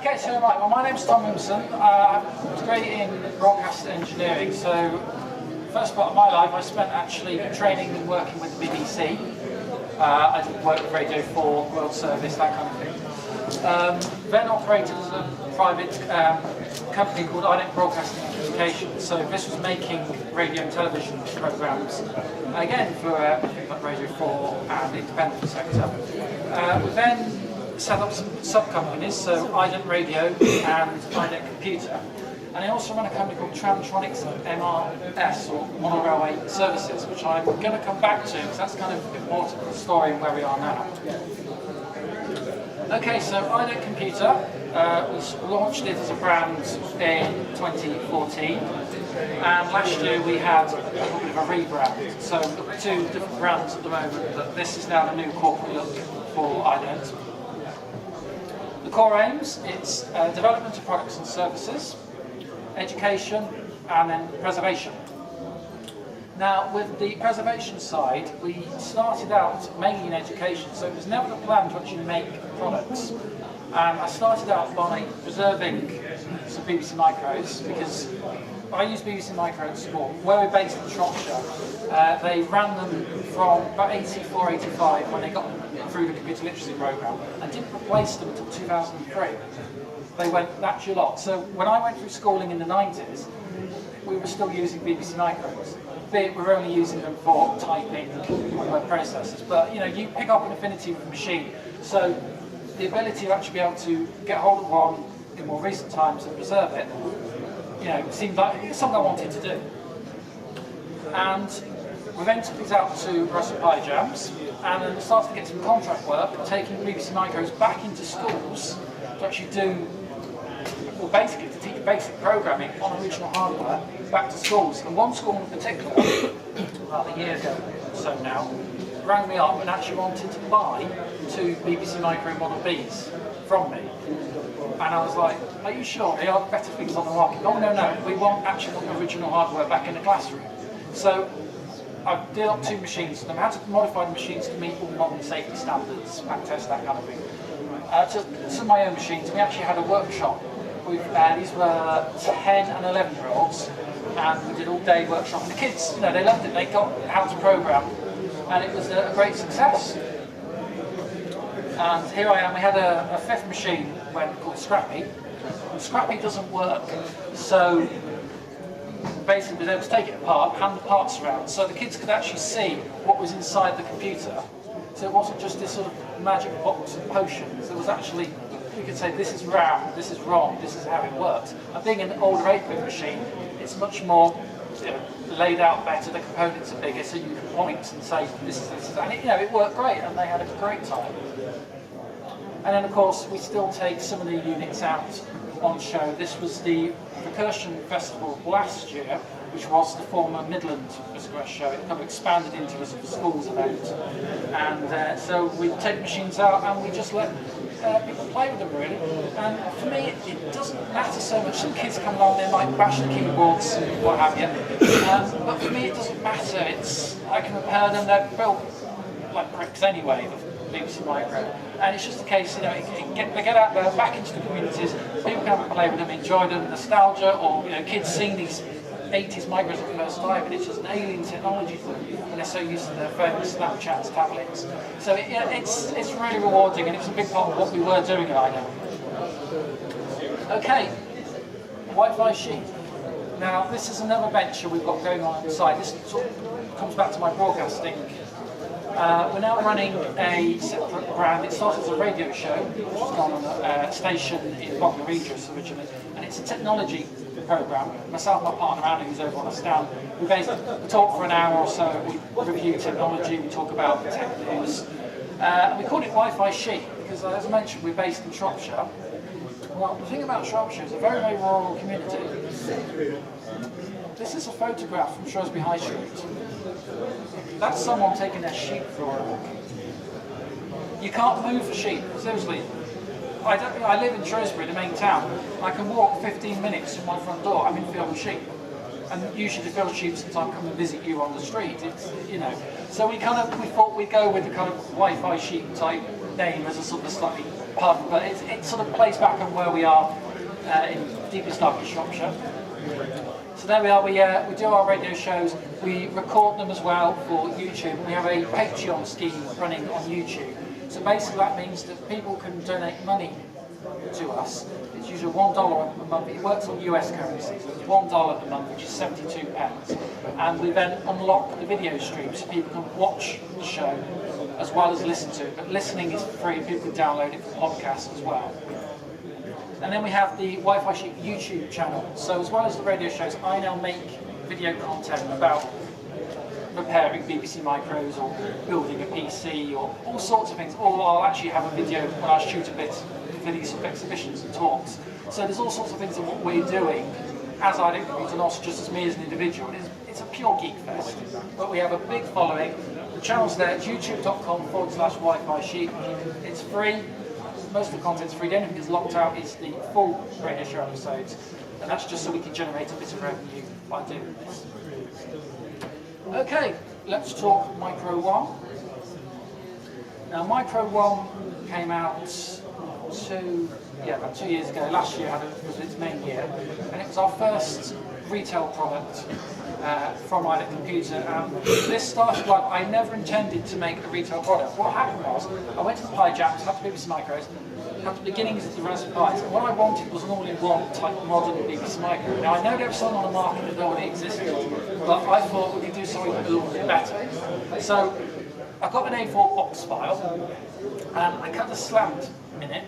Okay, so right, well, my name's Tom Williamson. I'm a degree in broadcast engineering. So, first part of my life, I spent actually training and working with the BBC. I did work with Radio 4, World Service, that kind of thing. Then operated as a private company called Ident Broadcasting and Communication. So this was making radio and television programmes, again for things like Radio 4 and the independent sector. We then set up some sub-companies, so Ident Radio and Ident Computer. And I also run a company called Transtronics MRS, or Mono Railway Services, which I'm going to come back to because that's kind of important for the story and where we are now. Okay, so Ident Computer, we launched it as a brand in 2014, and last year we had a little bit of a rebrand. So we've got two different brands at the moment, but this is now the new corporate look for Ident. The core aims, it's development of products and services, education, and then preservation. Now, with the preservation side, we started out mainly in education, so it was never the plan to actually make products. And I started out by preserving some BBC micros, because I use BBC Micro at school. Where we're based in Shropshire, they ran them from about 84, 85 when they got through the computer literacy programme, and didn't replace them until 2003. They went that a lot. So when I went through schooling in the 90s, we were still using BBC Micros. We were only using them for typing word processors. But you pick up an affinity with the machine. So the ability to actually be able to get hold of one in more recent times and preserve it, seemed like something I wanted to do. And we then took these out to Raspberry Pi Jams, and then started to get some contract work, taking BBC Micros back into schools to actually do, well, basically to teach basic programming on original hardware back to schools. And one school in particular, about a year ago or so now, rang me up and actually wanted to buy two BBC Micro Model Bs from me. And I was like, are you sure? There are better things on the market. Oh, no, we want actual original hardware back in the classroom. So I did up two machines for them. I had to modify the machines to meet all modern safety standards, back test, that kind of thing. Took some of my own machines. We actually had a workshop. These were 10 and 11-year-olds, and we did all-day workshop. And the kids, they loved it. They got how to program, and it was a great success. And here I am. We had a fifth machine called Scrappy. And Scrappy doesn't work, so basically they would take it apart, hand the parts around, so the kids could actually see what was inside the computer. So it wasn't just this sort of magic box of potions. It was actually, we could say, this is RAM, this is ROM, this is how it works. And being an older 8-bit machine, it's much more laid out better, the components are bigger, so you can point and say, this is, and it worked great, and they had a great time. And then of course, we still take some of the units out on show. This was the Recursion Festival last year, which was the former Midland Express show. It kind of expanded into a schools event. And so we take machines out and we just let people play with them, really. And for me, it doesn't matter so much. Some kids come along, they might bash the keyboards and what have you. But for me, it doesn't matter. I can repair them. They're built like bricks anyway, the BBC Micro. And it's just a case, they get out there, back into the communities, people come and play with them, enjoy them, nostalgia, or kids seeing these 80s micros for the first time, and it's just an alien technology for them, and they're so used to their phones, Snapchats, tablets. So it's really rewarding, and it's a big part of what we were doing at Ident. Okay, Wi-Fi sheet. Now this is another venture we've got going on the side. This sort of comes back to my broadcasting. We're now running a separate brand. It started as a radio show, which has gone on a station in Bognor Regis originally, and it's a technology program. Myself and my partner Anna, who's over on a stand, we basically talk for an hour or so, we review technology, we talk about tech news. We call it Wi-Fi Chic because, as I mentioned, we're based in Shropshire. Well, the thing about Shropshire is a very, very rural community. This is a photograph from Shrewsbury High Street. That's someone taking their sheep for a walk. You can't move a sheep, seriously. I live in Shrewsbury, the main town. I can walk 15 minutes from my front door. I'm in field with sheep. And usually the field sheep sometimes come and visit you on the street. So we thought we'd go with the kind of Wi-Fi sheep type name as a sort of slightly pub, but it sort of plays back on where we are in deepest darkest Shropshire. So there we are, we do our radio shows, we record them as well for YouTube, and we have a Patreon scheme running on YouTube. So basically that means that people can donate money to us. It's usually $1 a month. It works on US currency, so it's $1 a month, which is 72 pence. And we then unlock the video stream so people can watch the show as well as listen to it. But listening is free, people can download it for podcasts as well. And then we have the Wi-Fi Sheep YouTube channel. So as well as the radio shows, I now make video content about repairing BBC Micros or building a PC or all sorts of things. Or I'll actually have a video when I shoot a bit for these sort of exhibitions and talks. So there's all sorts of things of what we're doing as Ident and also just as me as an individual. It's a pure geek fest, but we have a big following. The channel's there, it's youtube.com/Wi-Fi Sheep. It's free. Most of the content's free. The only thing that's locked out is the full radio show episodes, and that's just so we can generate a bit of revenue by doing this. Okay, let's talk Micro 1. Now, Micro 1 came out about 2 years ago. Last year was its main year, and it was our first retail product from Ident Computer. And this started like I never intended to make a retail product. What happened was I went to the Pi Jams, had the BBC Micros, had the beginnings of the Raspberry Pis, and what I wanted was an all-in-one type modern BBC Micro. Now I know there was some on the market that already existed, but I thought we could do something a little bit better. So I got an A4 box file, and I cut a slant in it.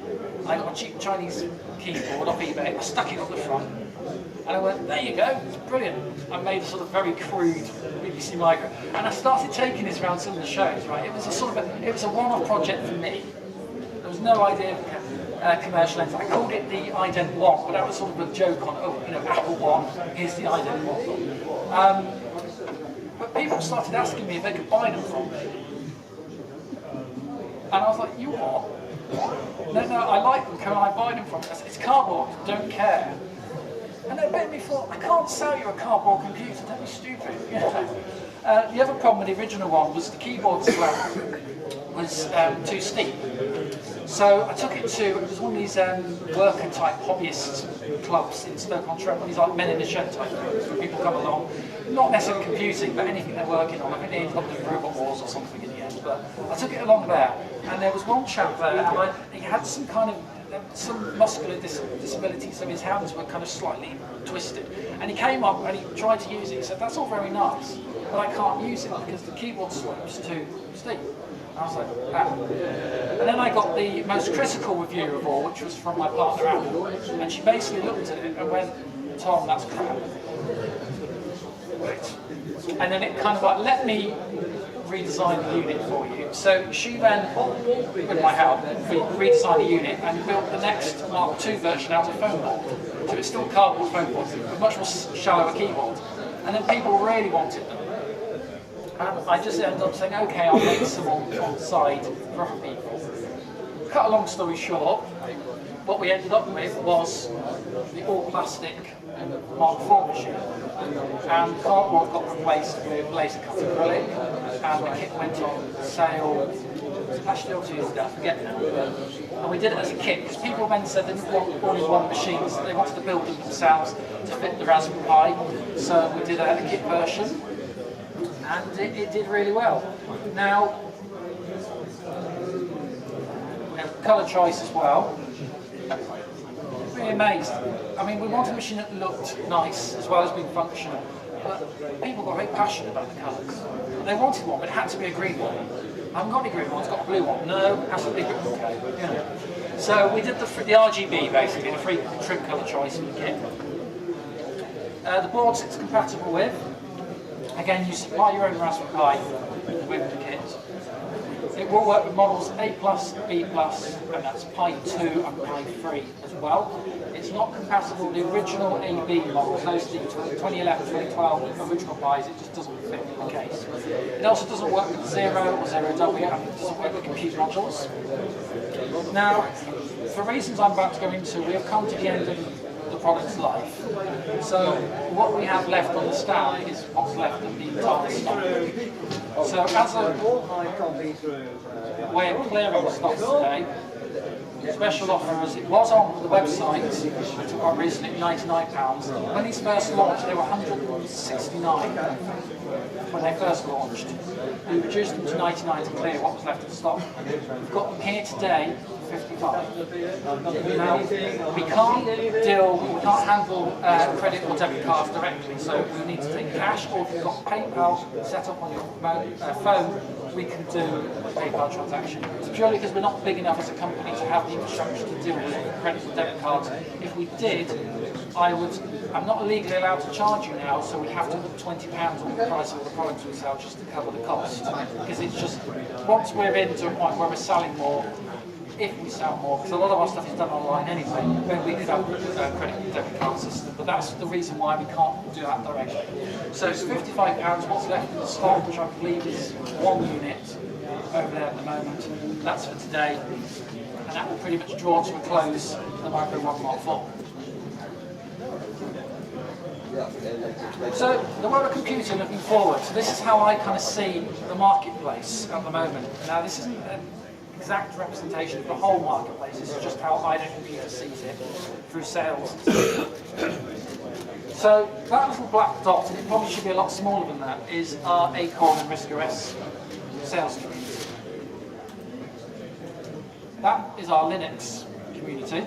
I got a cheap Chinese keyboard off eBay, I stuck it on the front, and I went, there you go, it's brilliant. I made a sort of very crude BBC Micro, and I started taking this around some of the shows, right? It was a one-off project for me. There was no idea of commercial entity. I called it the Ident 1, but that was sort of a joke on, Apple 1, here's the Ident 1. But people started asking me if they could buy them from me. And I was like, you what? No, I like them, can I buy them from you? I said, it's cardboard, don't care. And they made me thought, I can't sell you a cardboard computer, don't be stupid. The other problem with the original one was the keyboard slab was too steep. So I took it to, it was one of these worker type hobbyist clubs in Stoke-on-Trent, one of these like men in the shed type groups where people come along, not necessarily computing, but anything they're working on. I think they ended up doing Robot Wars or something in the end, but I took it along there, and there was one chap there, and he had some kind of some muscular disability, so his hands were kind of slightly twisted. And he came up and he tried to use it. He said, that's all very nice, but I can't use it because the keyboard slope's too steep. And I was like, ah. And then I got the most critical review of all, which was from my partner Anne, and she basically looked at it and went, Tom, that's crap. Right. And then it kind of like, let me redesign the unit for you. So she then, with my help, redesigned the unit and built the next Mark II version out of foam board. So it's still cardboard foam board, but much more shallower keyboard. And then people really wanted them. And I just ended up saying, okay, I'll make some on the side for other people. Cut a long story short, what we ended up with was the all-plastic Mark IV machine. And cardboard got replaced with laser cut acrylic, and the kit went on sale actually 2 years ago, I forget now. And we did it as a kit because people then said they didn't want all-in-one machines, they wanted to build them themselves to fit the Raspberry Pi. So we did a kit version, and it did really well. Now, we have colour choice as well. Really amazed. I mean, we wanted a machine that looked nice as well as being functional, but people got very passionate about the colours. They wanted one, but it had to be a green one. I haven't got any green ones, got a blue one. No, it has to be green. Okay. So we did the RGB basically, the free trim colour choice in the kit. The boards it's compatible with. Again, you supply your own Raspberry Pi with the kit. It will work with models A+, B+, and that's Pi 2 and Pi 3 as well. It's not compatible with the original AB models, those the 2011, 2012 original Pis, it just doesn't fit the case. It also doesn't work with Zero or Zero W, and it doesn't work with computer modules. Now, for reasons I'm about to go into, we have come to the end of the product's life. So what we have left on the stand is what's left of the entire stock. So as a way of clearing the stock today, special offer as it was on the website until quite recently at £99. When these first launched, they were £169 when they first launched. We reduced them to 99 to clear what was left in stock. We've got them here today, 55. Now, we can't handle credit or debit cards directly, so we need to take cash, or if you've got PayPal set up on your phone, we can do a PayPal transaction. It's purely because we're not big enough as a company to have the infrastructure to deal with credit or debit cards. If we did, I'm not legally allowed to charge you now, so we have to put £20 on the price of the products we sell just to cover the cost. Because it's just, once we're into a point where we're selling more, if we sell more, because a lot of our stuff is done online anyway, then we could have a credit and debit card system, but that's the reason why we can't do that directly. So it's £55, what's left in the stock, which I believe is 1 unit over there at the moment. That's for today, and that will pretty much draw to a close the Micro 1 Mark 4. So the world of computing looking forward, so this is how I kind of see the marketplace at the moment. Now this isn't an exact representation of the whole marketplace, this is just how Ident Computer sees it through sales. So that little black dot, and it probably should be a lot smaller than that, is our Acorn and RISC OS sales community. That is our Linux community,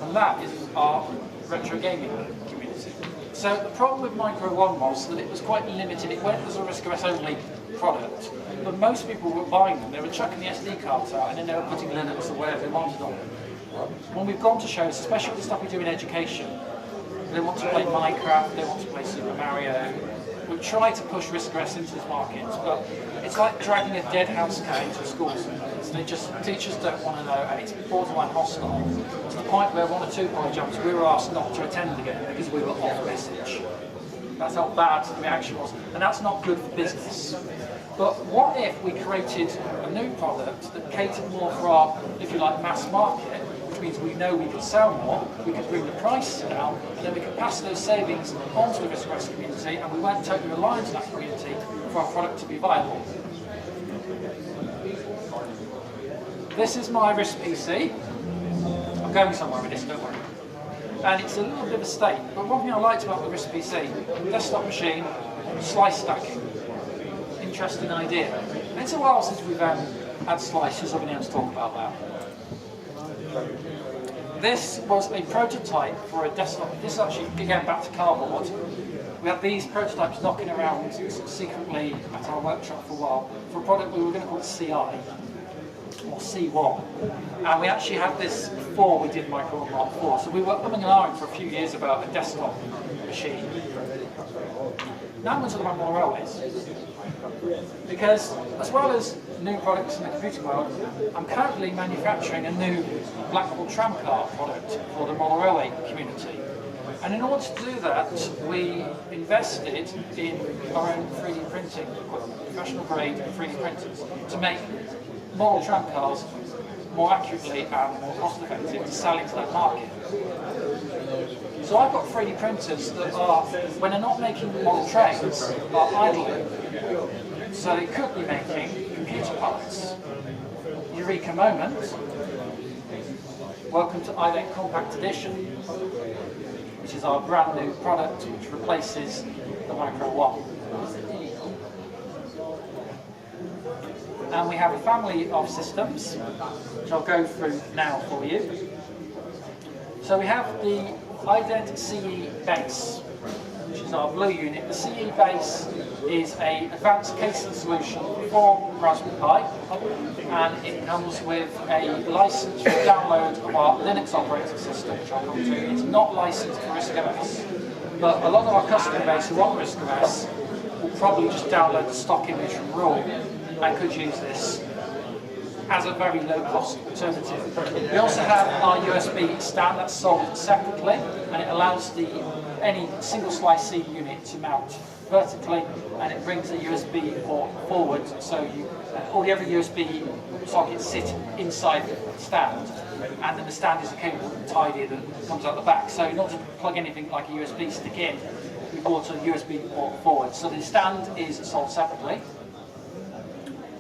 and that is our retro gaming community. So the problem with Micro 1 was that it was quite limited. It went as a RISC OS only product, but most people were buying them. They were chucking the SD cards out and then they were putting Linux or whatever they wanted on them. When we've gone to shows, especially with the stuff we do in education, they want to play Minecraft, they want to play Super Mario. We've tried to push RISC OS into this market, but it's like dragging a dead house cat into a school sometimes. Teachers don't want to know, and it's borderline hostile, to the point where 1 or 2 college jumps we were asked not to attend again because we were off message. That's how bad the reaction was, and that's not good for business. But what if we created a new product that catered more for our, if you like, mass market, which means we know we could sell more, we could bring the price down, and then we could pass those savings onto the RISC OS community, and we weren't totally reliant on that community for our product to be viable. This is my RISC PC. I'm going somewhere with this, don't worry. And it's a little bit of a state, but one thing I liked about the RISC PC, desktop machine, slice stacking. Interesting idea. And it's a while since we've had slices, I've been able to talk about that. This was a prototype for a desktop. This is actually, again, back to cardboard. We had these prototypes knocking around secretly at our workshop for a while for a product we were going to call CI, or C1. And we actually had this before we did Micro 1 Mark 4. So we were umming and ahhing for a few years about a desktop machine. Now I'm going to talk about more railways. Because as well as new products in the computing world, I'm currently manufacturing a new Blackpool tramcar product for the model railway community. And in order to do that, we invested in our own 3D printing equipment, professional grade 3D printers, to make model tramcars more accurately and more cost effective to sell into that market. So I've got 3D printers that are, when they're not making model trains, are idling. So they could be making computer parts. Eureka moment. Welcome to Ident Compact Edition, which is our brand new product which replaces the Micro 1. And we have a family of systems, which I'll go through now for you. So we have the Ident CE base, which is our blue unit. The CE base is an advanced casing solution for Raspberry Pi, and it comes with a license for download of our Linux operating system, which I'll come to. It's not licensed for RISC OS, but a lot of our customer base who want RISC OS will probably just download the stock image from RAW and could use this as a very low-cost alternative. We also have our USB stand that's sold separately, and it allows any single slice C unit to mount vertically, and it brings a USB port forward, so all the other USB sockets sit inside the stand, and then the stand is a cable tidy that comes out the back. So in order to plug anything like a USB stick in, we brought a USB port forward. So the stand is sold separately,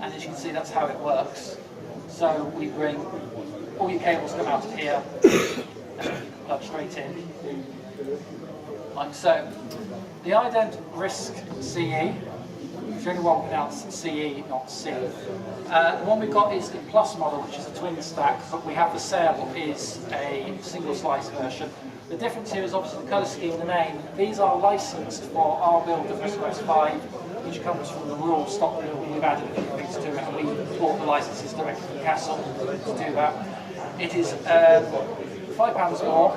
and as you can see, that's how it works. So we bring all your cables come out of here, plug straight in, like so. The Ident RISC CE, which only one pronounced CE, not C. The one we've got is the Plus model, which is a twin stack, but we have for sale is a single slice version. The difference here is obviously the colour scheme, the name. These are licensed for our build of RISC 5, which comes from the raw stock build. We've added a few things to it, and we bought the licenses directly from Castle to do that. It is £5 more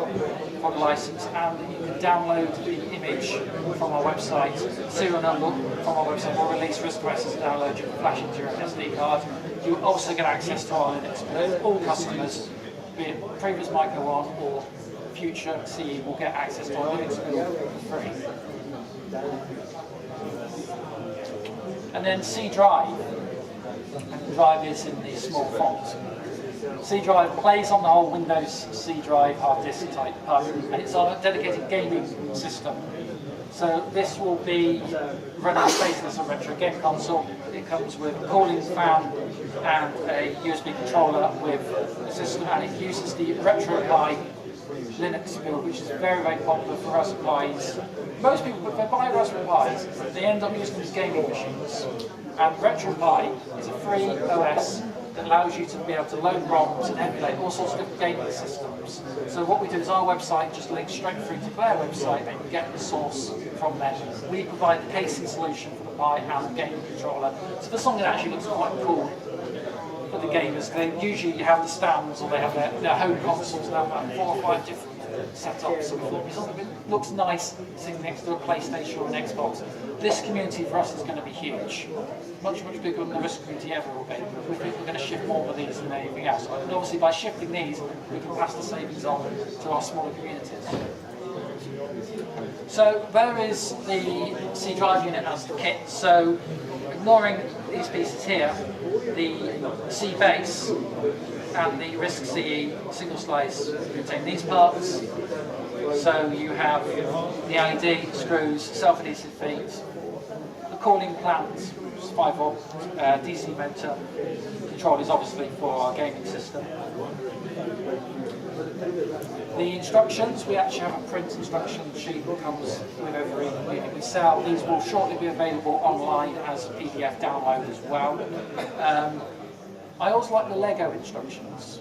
for the license, and you can download the image from our website, serial number from our website. We'll release RISC as a download. You can flash into your SD card. You also get access to our Linux build. All customers, be it previous Micro 1 or future CE, will get access to our Linux build for free. And then C drive. And the drive is in the small font. C drive plays on the whole Windows C drive hard disk type hub, and it's on a dedicated gaming system. So this will be running basically as a retro game console. It comes with a cooling fan and a USB controller with a system, and it uses the RetroPie Linux build, which is very, very popular for Raspberry Pis. Most people, if they buy Raspberry Pis, they end up using these gaming machines. And RetroPie is a free OS that allows you to be able to load ROMs and emulate all sorts of different gaming systems. So what we do is our website just links straight through to their website, and you get the source from them. We provide the casing solution for the Pi and the gaming controller. So for something that actually looks quite cool for the gamers, they usually have the stands or they have their home consoles and have about 4 or 5 different setups. So we thought if something that looks nice sitting next to a PlayStation or an Xbox, this community for us is going to be huge. Much, much bigger than the RISC community ever will be. We think we're going to shift more of these than anything else. And obviously by shifting these, we can pass the savings on to our smaller communities. So there is the C drive unit as the kit. So ignoring these pieces here, the C base and the RISC CE single slice contain these parts. So you have the LED, screws, self-adhesive feet, the cooling plant, which is 5 volt DC motor. Control is obviously for our gaming system. The instructions, we actually have a print instruction sheet that comes with every unit we sell. These will shortly be available online as a PDF download as well. I also like the Lego instructions.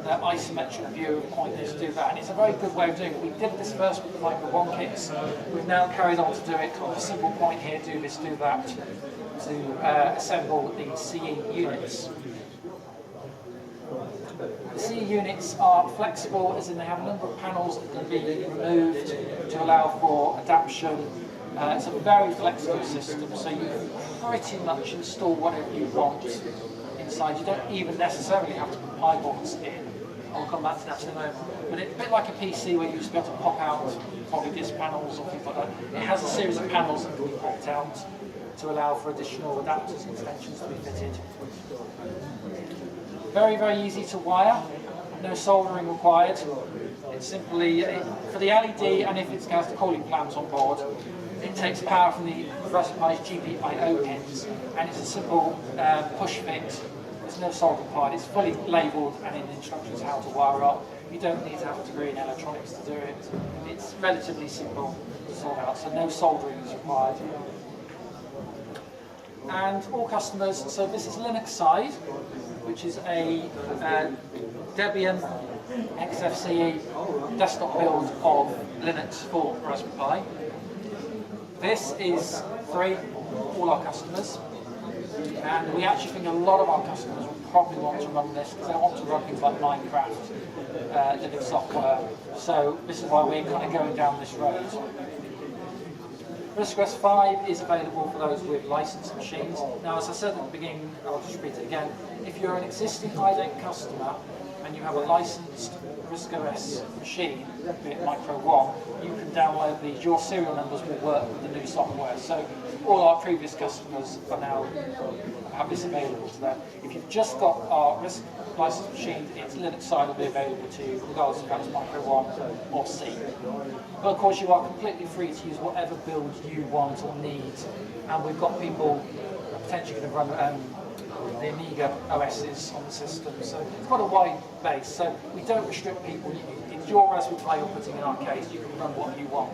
The isometric view of point this, do that. And it's a very good way of doing it. We did this first with the Micro 1 kits. We've now carried on to do it on a simple point here, do this, do that, to assemble the CE units. The CE units are flexible, as in they have a number of panels that can be removed to allow for adaptation. It's a very flexible system, so you can pretty much install whatever you want inside. You don't even necessarily have to put Pi boards in. I'll come back to that in a moment. But it's a bit like a PC where you used to be able to pop out probably disk panels or things like that. It has a series of panels that can be popped out to allow for additional adapters and extensions to be fitted. Very, very easy to wire. No soldering required. It's simply, for the LED, and if it has the cooling plant on board, it takes power from the Raspberry Pi's GPIO pins, and it's a simple push fit. There's no soldering required. It's fully labelled and in the instructions how to wire up. You don't need to have a degree in electronics to do it. It's relatively simple to sort out, so no soldering is required. And all customers, so this is Linux side, which is a Debian XFCE desktop build of Linux for Raspberry Pi. This is free for all our customers, and we actually think a lot of our customers will probably want to run this because they want to run things like Minecraft, Linux software. So this is why we're kind of going down this road. RISC 5 is available for those with licensed machines. Now, as I said at the beginning, I'll just repeat it again. If you're an existing Ident customer and you have a licensed RISC OS machine, be it Micro 1, you can download these. Your serial numbers will work with the new software. So all our previous customers are now have this available to them. If you've just got our RISC licensed machine, its Linux side will be available to you, regardless if that's Micro 1 or C. But of course, you are completely free to use whatever build you want or need. And we've got people potentially going to run the Amiga OSs on the system. So it's quite a wide base. So we don't restrict people. It's your Raspberry Pi you're putting in our case. You can run what you want.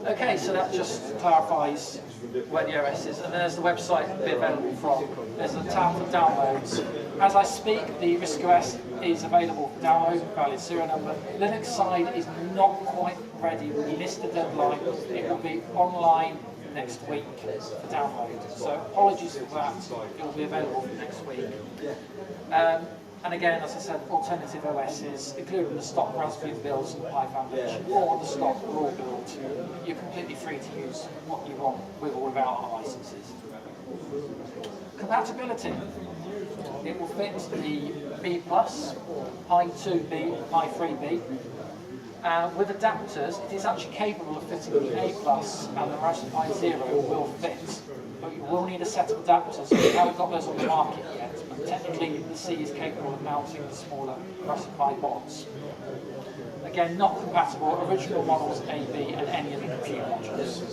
Okay, so that just clarifies where the OS is, and there's the website to be available from. There's a tab for downloads. As I speak, the RISC OS is available for download, valid serial number. Linux side is not quite ready. We missed the deadline. It will be online next week for download. So apologies for that. It will be available for next week. And again, as I said, alternative OSs, including the stock Raspberry builds and Pi Foundation, or the stock raw build. You're completely free to use what you want with or without our licenses. Compatibility. It will fit the B+, Pi 2B, Pi 3B. With adapters, it is actually capable of fitting the A+, and the Raspberry Pi Zero will fit. But you will need a set of adapters. We haven't got those on the market yet, but technically the C is capable of mounting the smaller Raspberry Pi bots. Again, not compatible. Original models A, B, and any of the compute modules.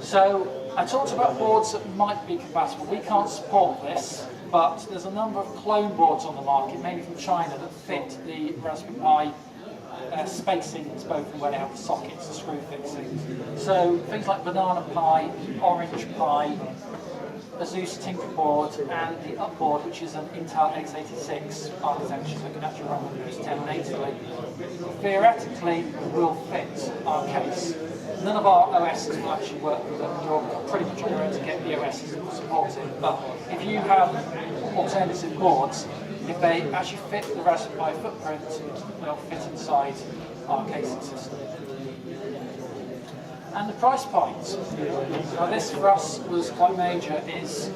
So I talked about boards that might be compatible. We can't support this, but there's a number of clone boards on the market, mainly from China, that fit the Raspberry Pi spacings, both where they have the sockets, the screw fixings. So things like Banana Pi, Orange Pi, Asus Tinkerboard, and the Upboard, which is an Intel x86 architecture that can actually run Windows 10 natively, theoretically will fit our case. None of our OSs will actually work with them. You're pretty much on your own to get the OSs that will support it. But if you have alternative boards, if they actually fit the Raspberry Pi footprint, they'll fit inside our casing system. And the price points. Now this for us was quite major, is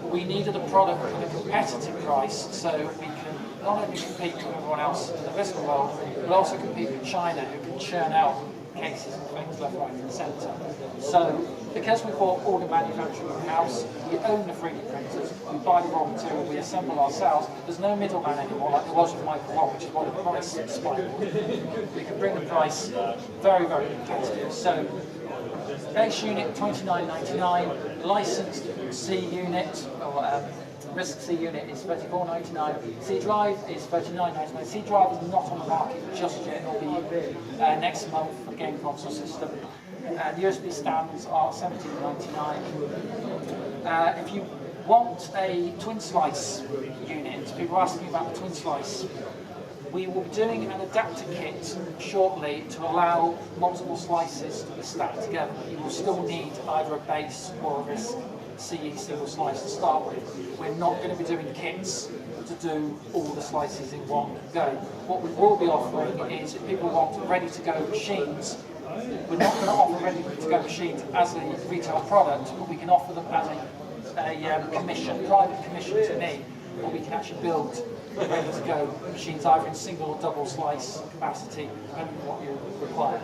we needed a product at a competitive price so we can not only compete with everyone else in the RISC world, but also compete with China, who can churn out cases and things left, right and centre. So because we bought all the manufacturing in-house, we own the 3D printers, we buy the raw material, we assemble ourselves, there's no middleman anymore like there was with Micro One, which is why the price spiked. We can bring the price very, very competitive. So base unit $29.99, licensed C unit, or RISC C unit is $34.99, C drive is $39.99. C drive is not on the market just yet, it'll be next month for the game console system. The USB stands are $17.99. If you want a twin slice unit, people are asking about the twin slice. We will be doing an adapter kit shortly to allow multiple slices to be stacked together. You will still need either a base or a RISC CE single slice to start with. We're not going to be doing kits to do all the slices in one go. What we will be offering is, if people want ready-to-go machines, we're not going to offer ready-to-go machines as a retail product, but we can offer them as a commission, private commission to me, or we can actually build ready-to-go machines either in single or double slice capacity, depending on what you require.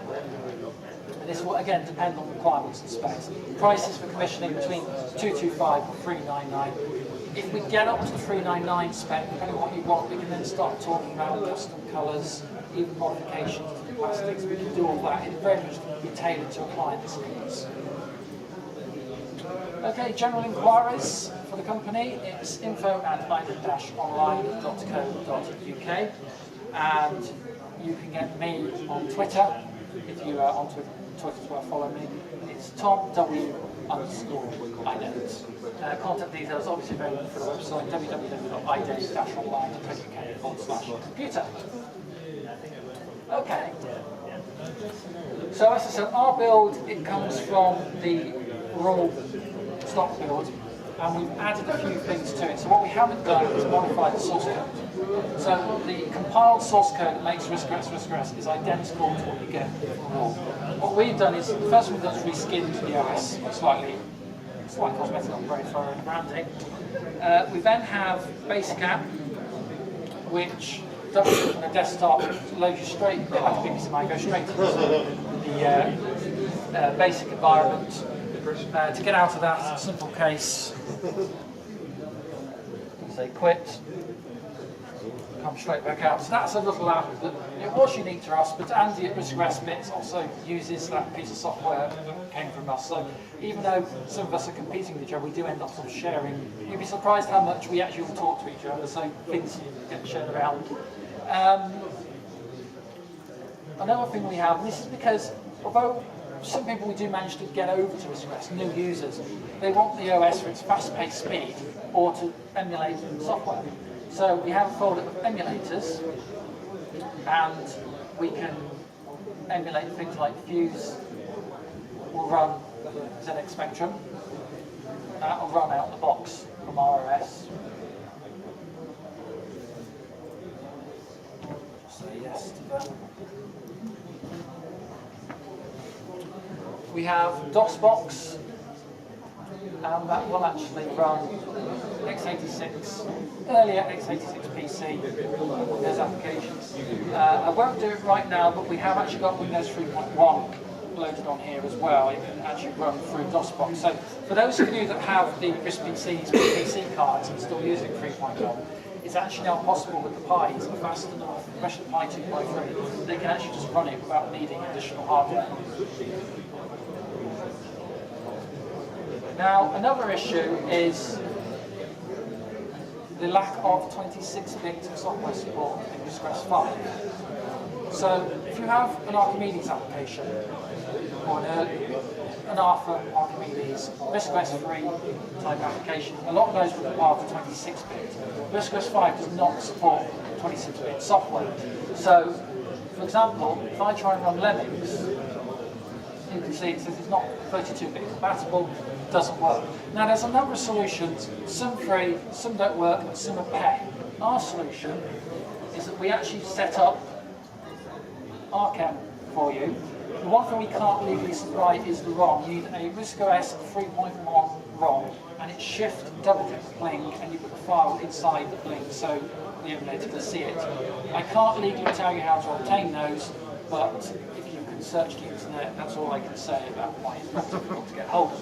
And this will again depend on requirements and specs. Prices for commissioning between $225 and $399. If we get up to the $399 spec, depending on what you want, we can then start talking about custom colours, even modifications to the plastics. We can do all that. It very much be tailored to a client's needs. Okay, general inquiries for the company, it's info@ident-online.co.uk, and you can get me on Twitter, if you are on Twitter as well, follow me. It's TomW_ident. Contact details obviously available for the website www.ident-online.co.uk/computer. Okay, so as I said, our build, it comes from the raw stock build, and we've added a few things to it. So what we haven't done is modify the source code. So the compiled source code that makes RISC-OS is identical to what you get from raw. What we've done is, the first one we've done is reskinned the OS, slight cosmetic upgrade for our own branding. We then have Basic App, which double click on the desktop, loads you straight, a bit like a BBC Mine, go straight to the basic environment. To get out of that simple case, you say quit, come straight back out. So that's a little app that it was unique to us, but Andy at RISC Bits also uses that piece of software that came from us. So even though some of us are competing with each other, we do end up sort of sharing. You'd be surprised how much we actually all talk to each other, so things get shared around. Another thing we have, and this is because although some people we do manage to get over to RISC, new users, they want the OS for its fast-paced speed or to emulate software. So we have a folder of emulators, and we can emulate things like Fuse will run ZX Spectrum. That will run out the box from ROS. Just say yes to that. We have DOSBox, and that will actually run x86, earlier x86 PC, Windows applications. I won't do it right now, but we have actually got Windows 3.1 loaded on here as well. It can actually run through DOSBox. So for those of you that have the RISC PCs, PC cards and still using 3.1, it's actually now possible with the Pis are fast enough, especially the Pi 2.3, they can actually just run it without needing additional hardware. Now, another issue is the lack of 26-bit software support in RISC 5. So, if you have an Archimedes application, or an Arthur Archimedes, RISC 3 type application, a lot of those would require 26-bit. RISC 5 does not support 26-bit software. So, for example, if I try and run Lemmings, you can see it says it's not 32-bit compatible, doesn't work. Now there's a number of solutions, some free, some don't work, and some are pay. Our solution is that we actually set up RChem for you. The one thing we can't legally supply is the ROM. You need a RISC OS 3.1 ROM, and it's shift double-click the Blink, and you put the file inside the Blink so the emulator can see it. I can't legally tell you how to obtain those, but if you can search the internet, that's all I can say about why it's not difficult to get hold of.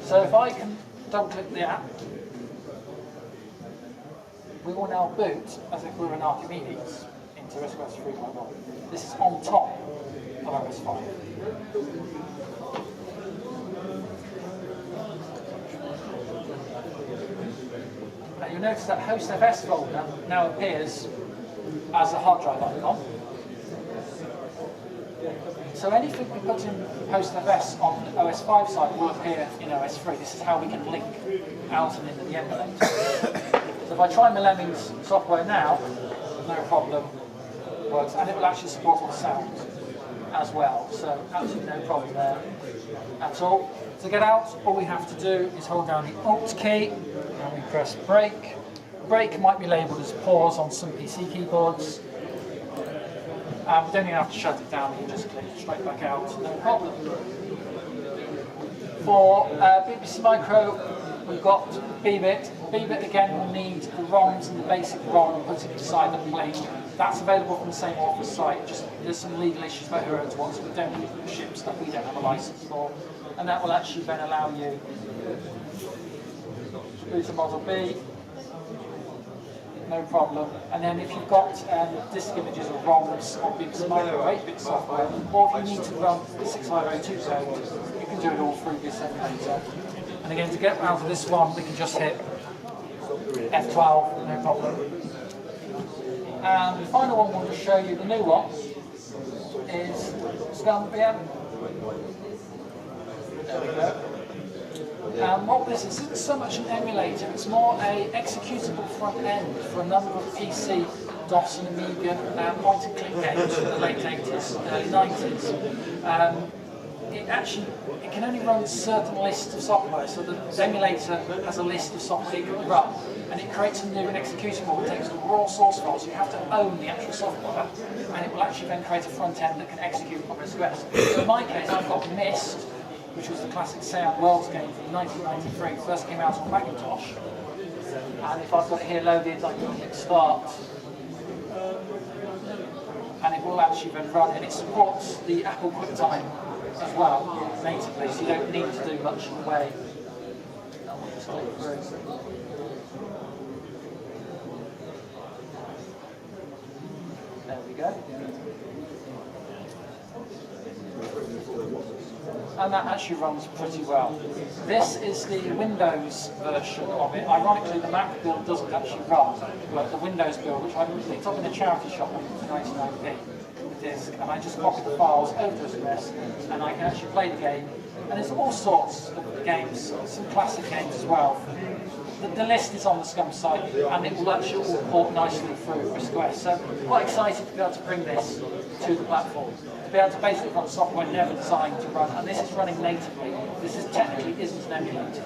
So if I can double-click the app, we will now boot as if we were an Archimedes into RISC 3.1. This is on top of RISC 5. You'll notice that hostfs folder now appears as a hard drive icon. So anything we put in hostfs on the OS 5 side will appear in OS 3. This is how we can link out and into the emulator. So if I try my Lemmings software now, no problem, works, and it will actually support all the sound as well. So absolutely no problem there at all. To get out, all we have to do is hold down the Alt key and we press break. Break might be labelled as pause on some PC keyboards. We don't even have to shut it down, you just click straight back out, no problem. For BBC Micro, we've got Bbit. Bbit again will need the ROMs and the basic ROM put inside the Blink. That's available from the same author's site, just there's some legal issues about who owns what, so we don't ship stuff we don't have a license for. And that will actually then allow you to boot a Model B. No problem. And then if you've got disk images or ROMs or BBC Micro 8-bit software, or if you need to run the 6502 code, you can do it all through this emulator. And again, to get out of this one, we can just hit F12, no problem. And the final one we'll just show you, the new one, is Scan VM. There we go. What this isn't so much an emulator, it's more a executable front end for a number of PC, DOS and Amiga point-and-click games from the late 80s, early 90s. It can only run certain lists of software, so the emulator has a list of software it can run, and it creates a new executable that takes the raw source file, so you have to own the actual software, and it will actually then create a front end that can execute on RISC OS. So in my case, I've got Mist, which was the classic Seat Worlds game from 1993, first came out on Macintosh. And if I've got it here loaded, I can hit start. And it will actually then run, and it supports the Apple QuickTime as well, natively, so you don't need to do much in the way. I'll just click through. go. And that actually runs pretty well. This is the Windows version of it. Ironically, the Mac build doesn't actually run, but the Windows build, which I picked up in a charity shop for 99p with disk, and I just copy the files over to this, and I can actually play the game. And there's all sorts of games, some classic games as well. The list is on the Scum site, and it will actually all port nicely through RISC-OS. So I'm quite excited to be able to bring this to the platform, to be able to basically run software never designed to run, and this is running natively. This is technically isn't an emulator.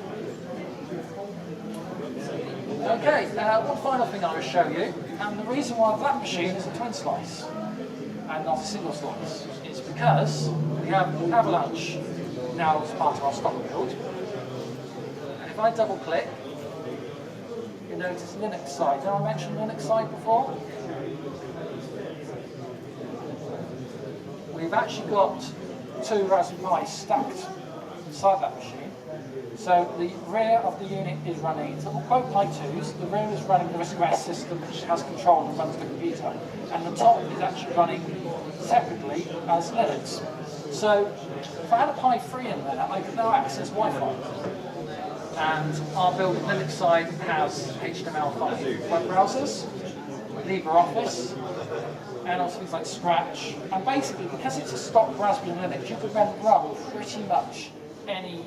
Okay, one final thing I will show you, and the reason why that machine is a twin slice and not a single slice is because we have Avalanche now as part of our stock build, and if I double click, you notice Linux side. Did I mention Linux side before? We've actually got 2 Raspberry Pis stacked inside that machine. So the rear of the unit is running, so both Pi 2s, the rear is running the RISC-OS system which has control and runs the computer, and the top is actually running separately as Linux. So if I had a Pi 3 in there, I could now access Wi-Fi. And our build Linux side has HTML5 web browsers, LibreOffice, and also things like Scratch. And basically, because it's a stock Raspberry Linux, you can run pretty much any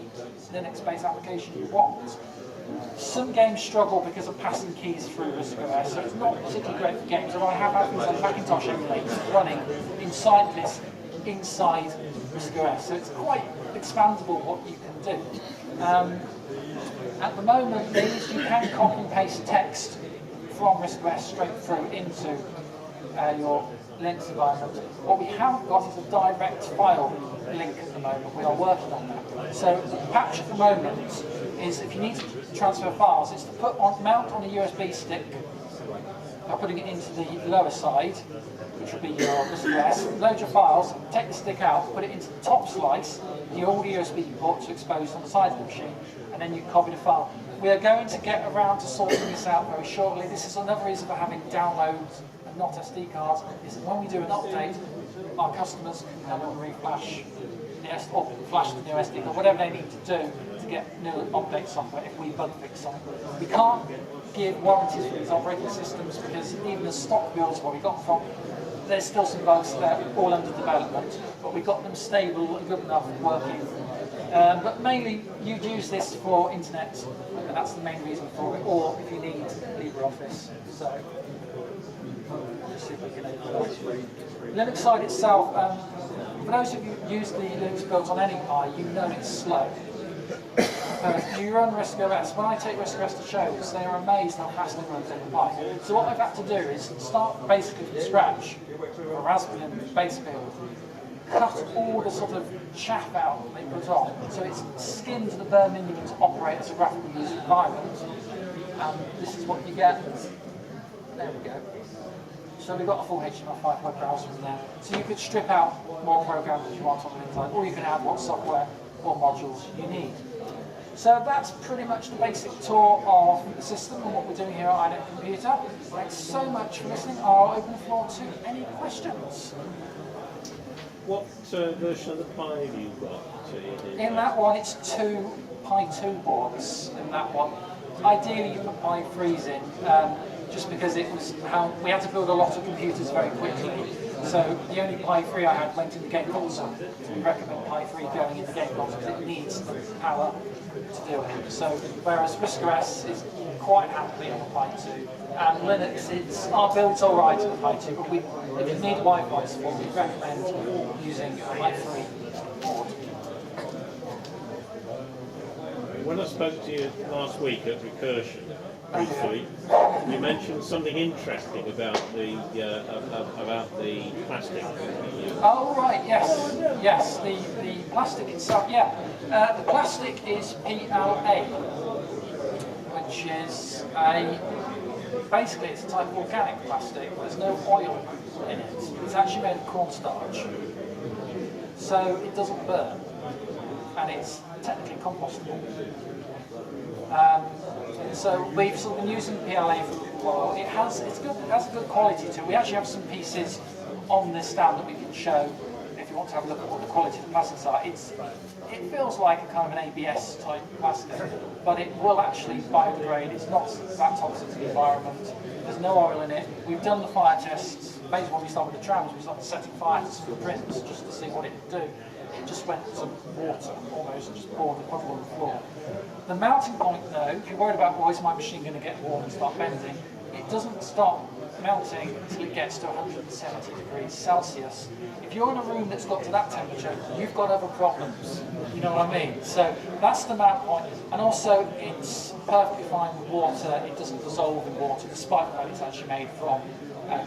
Linux-based application you want. Some games struggle because of passing keys through RISC-OS, so it's not particularly great for games. And I have had things like Macintosh emulators running inside this, inside RISC-OS. So it's quite expandable what you can do. At the moment, you can copy and paste text from RISC-OS straight through into your Linux environment. What we haven't got is a direct file link at the moment. We are working on that. So the patch at the moment is if you need to transfer files, it's to mount on a USB stick by putting it into the lower side, which will be your RISC-OS, load your files, take the stick out, put it into the top slice, all the USB ports are exposed on the side of the machine, and then you copy the file. We are going to get around to sorting this out very shortly. This is another reason for having downloads and not SD cards, is that when we do an update, our customers can come and reflash or flash the new SD card, whatever they need to do to get new update software if we bug fix something. We can't give warranties for these operating systems because even the stock builds where we got from, there's still some bugs there, all under development, but we got them stable and good enough working. But mainly you'd use this for internet, and that's the main reason for it, or if you need LibreOffice. So, let's see if we can open that. Linux side itself, for those of you who use the Linux builds on any Pi, you know it's slow. You run RISC-OS. When I take RISC-OS to shows, they are amazed how fast it runs on the Pi. So what I've had to do is start basically from scratch, a Raspberry base build, cut all the sort of chaff out that they put on, so it's skinned to the bare minimum to operate as a graphical user environment. And this is what you get. There we go. So we've got a full HTML5 web browser in there. So you could strip out more programs if you want on the inside, or you can add what software or modules you need. So that's pretty much the basic tour of the system and what we're doing here at Ident Computer. Thanks so much for listening. I'll open the floor to any questions. What version of the Pi have you got? In that one, it's 2 Pi 2 boards in that one. Ideally, you put Pi 3s in, just because it was how we had to build a lot of computers very quickly. So the only Pi 3 I had went in the game console. We recommend Pi 3 going in the game console because it needs the power to do it. So whereas RISC-OS is quite happily on the Pi 2, and Linux, our build's all right on the Pi 2, but if you need Wi-Fi support, we recommend using a Pi 3 board. When I spoke to you last week at Recursion, briefly, you mentioned something interesting about the plastic. Oh right, yes, the plastic itself. Yeah, the plastic is PLA, which is basically it's a type of organic plastic. There's no oil in it. It's actually made of cornstarch, so it doesn't burn, and it's technically compostable. So we've sort of been using PLA for a while. It has a good quality to it. We actually have some pieces on this stand that we can show if you want to have a look at what the quality of the plastics are. It feels like a kind of an ABS type plastic, but it will actually biodegrade. It's not that toxic to the environment. There's no oil in it. We've done the fire tests. Basically, when we started with the trams, we started setting fire to some prints just to see what it would do. It just went to water almost and just poured a puddle on the floor. The mounting point, though, if you're worried about, well, is my machine going to get warm and start bending, it doesn't stop melting until it gets to 170 degrees Celsius. If you're in a room that's got to that temperature, you've got other problems. You know what I mean? So that's the mount point. And also, it's perfectly fine with water. It doesn't dissolve in water, despite the fact it's actually made from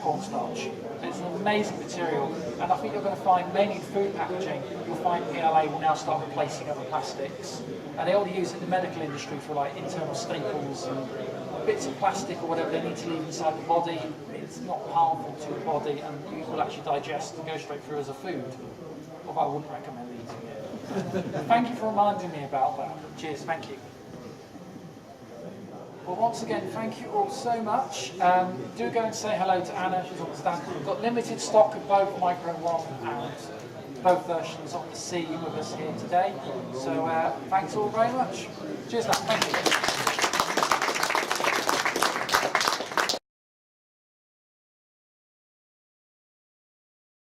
cornstarch. It's an amazing material, and I think you're going to find, mainly in food packaging, you'll find PLA will now start replacing other plastics. And they already use it in the medical industry for like internal staples and bits of plastic or whatever they need to leave inside the body. It's not harmful to the body, and you will actually digest and go straight through as a food. Although I wouldn't recommend eating it. Thank you for reminding me about that. Cheers, thank you. Well, once again, thank you all so much. Do go and say hello to Anna, she's on the stand. We've got limited stock of both Micro 1 and both versions of the C with us here today. So thanks all very much. Cheers now, thank you.